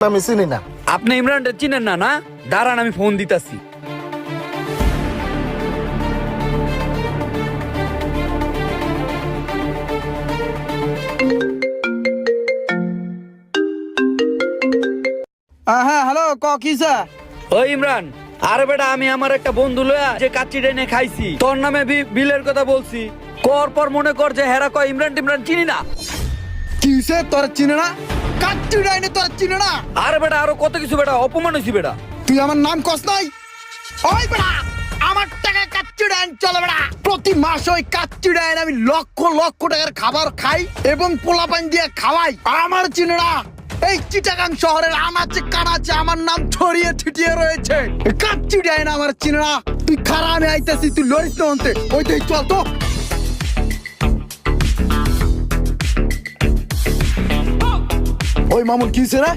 আমি চিনি না। আপনি ইমরানটা চিনেন না? না দাঁড়ান, আমি ফোন দিতাছি। হ্যাঁ হ্যালো কিসা? ওই ইমরান, আরে বেটা আমি আমার একটা বন্ধু লয়া যে কাচ্চি ডাইনে খাইছি, তোর নামে বিলের কথা বলছি। কর পর মনে কর যে হেরা কয় ইমরান টিমরান চিনি না। কিসে তোর চিনে না? কাচ্চি ডাইনে তোর চিনে না? আরে বেটা আরো কত কিছু বেটা, অপমান হইছি বেটা। তুই আমার নাম কস নাই? ওই বেটা আমার টাকা কাচ্চি ডাইন চলে বেটা। প্রতি মাসে ওই কাচ্চি ডাইন আমি লক্ষ লক্ষ টাকার খাবার খাই এবং পোলাপান দিয়ে খাওয়াই। আমার চিনে না? এই চিটাগাং শহরের আনাচে কানাচে আমার নাম ছড়িয়ে ছিটিয়ে রয়েছে। কাচ্চি ডাইন আমার চিনে না? তুই খারা, আমি আইতাছি, তুই লড়িস না অন্তে। ওই দেখ চল তো। ওই মামুন কিসে রে?